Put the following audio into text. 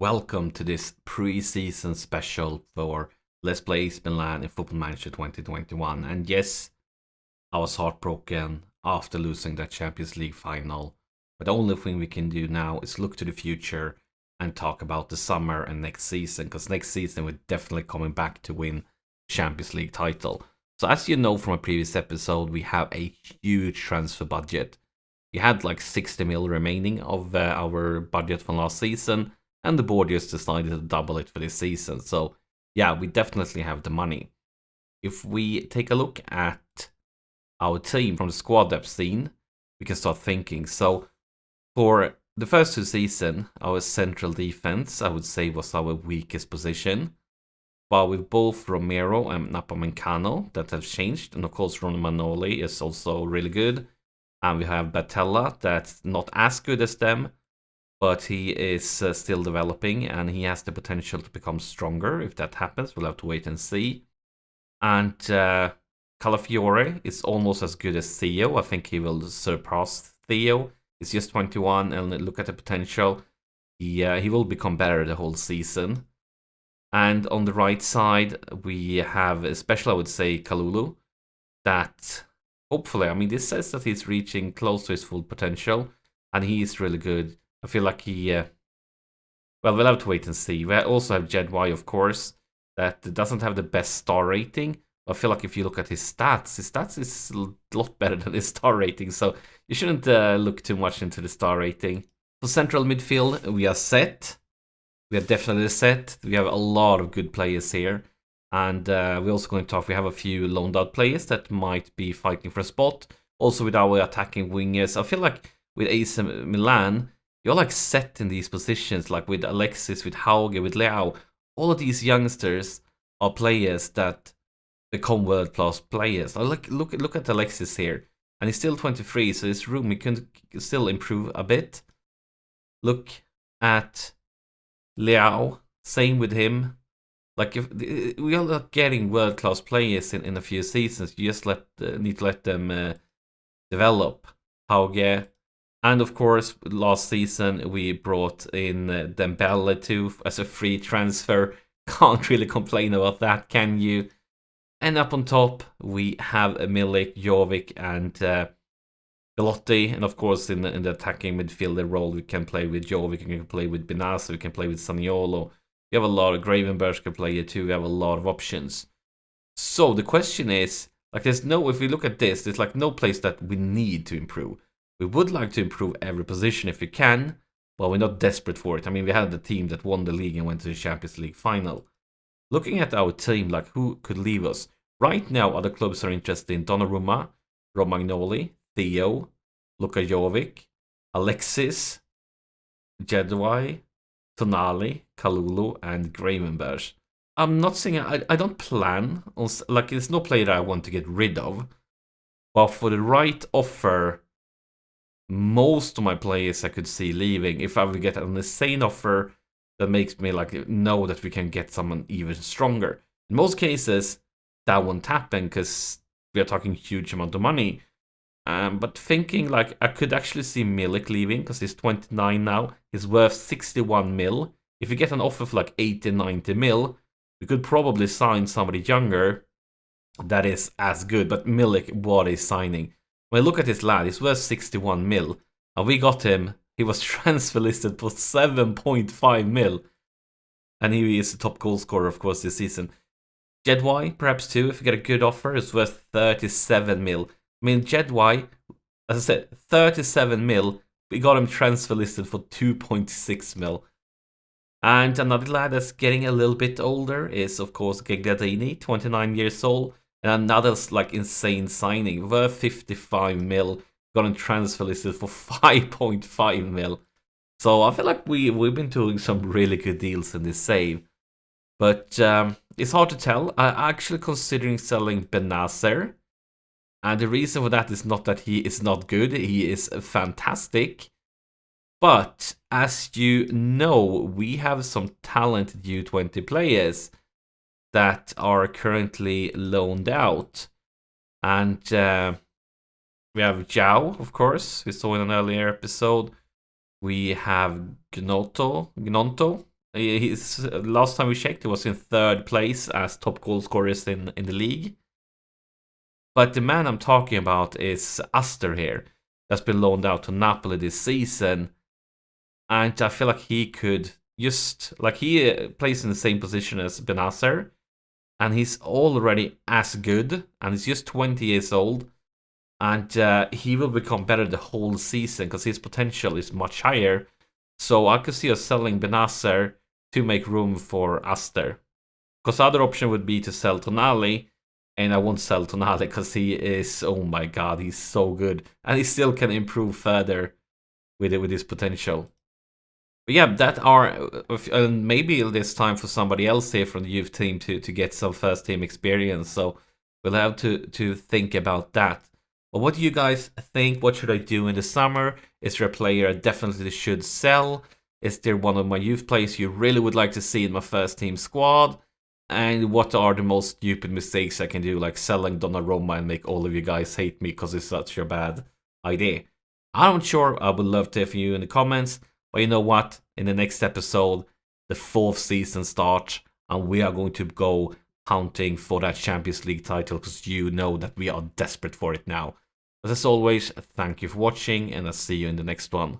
Welcome to this pre-season special for Let's Play AC Milan in Football Manager 2021. And yes, I was heartbroken after losing that Champions League final. But the only thing we can do now is look to the future and talk about the summer and next season. Because next season we're definitely coming back to win Champions League title. So as you know from a previous episode, we have a huge transfer budget. We had like 60 mil remaining of our budget from last season, and the board just decided to double it for this season. So yeah, we definitely have the money. If we take a look at our team from the squad depth scene, we can start thinking. So for the first two seasons, our central defense, I would say, was our weakest position. But with both Romero and Napamancano, that have changed. And of course, Romanoli is also really good. And we have Batella, that's not as good as them, but he is still developing, and he has the potential to become stronger. If that happens, we'll have to wait and see. And Calafiore is almost as good as Theo. I think he will surpass Theo. He's just 21, and look at the potential. He will become better the whole season. And on the right side, we have, especially I would say, Kalulu, that hopefully, I mean, this says that he's reaching close to his full potential, and he is really good. I feel like he, well, we'll have to wait and see. We also have Jedwai, of course, that doesn't have the best star rating. I feel like if you look at his stats is a lot better than his star rating, so you shouldn't look too much into the star rating. For central midfield, we are set. We are definitely set. We have a lot of good players here. And we're also going to talk, we have a few loaned out players that might be fighting for a spot. Also with our attacking wingers, I feel like with AC Milan, you're like set in these positions, like with Alexis, with Hauge, with Leao. All of these youngsters are players that become world-class players. Look at Alexis here. And he's still 23, so his room, he can still improve a bit. Look at Leao, same with him. Like, if we are not getting world-class players in a few seasons, you just need to let them develop. Hauge. And of course, last season we brought in Dembele too as a free transfer. Can't really complain about that, can you? And up on top, we have Milik, Jovic, and Belotti. And of course, in the attacking midfielder role, we can play with Jovic, we can play with Benassa, we can play with Saniolo. We have a lot of Gravenberch can play here too. We have a lot of options. So the question is, like, if we look at this, there's like no place that we need to improve. We would like to improve every position if we can, but we're not desperate for it. I mean, we had the team that won the league and went to the Champions League final. Looking at our team, like, who could leave us? Right now, other clubs are interested in Donnarumma, Romagnoli, Theo, Luka Jovic, Alexis, Jedwai, Tonali, Kalulu, and Gravenberch. I'm not saying I don't plan on, like, there's no player that I want to get rid of, but for the right offer, most of my players I could see leaving. If I would get an insane offer that makes me like know that we can get someone even stronger. In most cases, that won't happen because we are talking huge amount of money. But thinking like I could actually see Milik leaving because he's 29 now. He's worth 61 mil. If we get an offer for like 80, 90 mil, we could probably sign somebody younger that is as good. But Milik, what is signing? When I look at this lad, he's worth 61 mil. And we got him, he was transfer listed for 7.5 mil. And he is the top goal scorer, of course, this season. Jedwai, perhaps too, if we get a good offer, is worth 37 mil. I mean, Jedwai, as I said, 37 mil. We got him transfer listed for 2.6 mil. And another lad that's getting a little bit older is, of course, Gagliardini, 29 years old. And another like insane signing, worth 55 mil, got him transfer listed for 5.5 mil. So I feel like we've been doing some really good deals in this save. But it's hard to tell. I'm actually considering selling Benasser. And the reason for that is not that he is not good, he is fantastic. But as you know, we have some talented U20 players that are currently loaned out. And we have Zhao, of course, we saw in an earlier episode. We have Gnonto, He's last time we checked, he was in third place as top goal scorers in the league. But the man I'm talking about is Aster here, that's been loaned out to Napoli this season, and I feel like he could just like he plays in the same position as Benacer, and he's already as good, and he's just 20 years old, and he will become better the whole season because his potential is much higher. So I could see us selling Benacer to make room for Aster. Because the other option would be to sell Tonali, and I won't sell Tonali because he is, oh my god, he's so good. And he still can improve further with his potential. But yeah, that are maybe it's time for somebody else here from the youth team to get some first team experience. So we'll have to think about that. But what do you guys think? What should I do in the summer? Is there a player I definitely should sell? Is there one of my youth players you really would like to see in my first team squad? And what are the most stupid mistakes I can do, like selling Donnarumma and make all of you guys hate me because it's such a bad idea? I'm not sure. I would love to hear from you in the comments. But you know what? In the next episode, the 4th season starts, and we are going to go hunting for that Champions League title because you know that we are desperate for it now. But as always, thank you for watching, and I'll see you in the next one.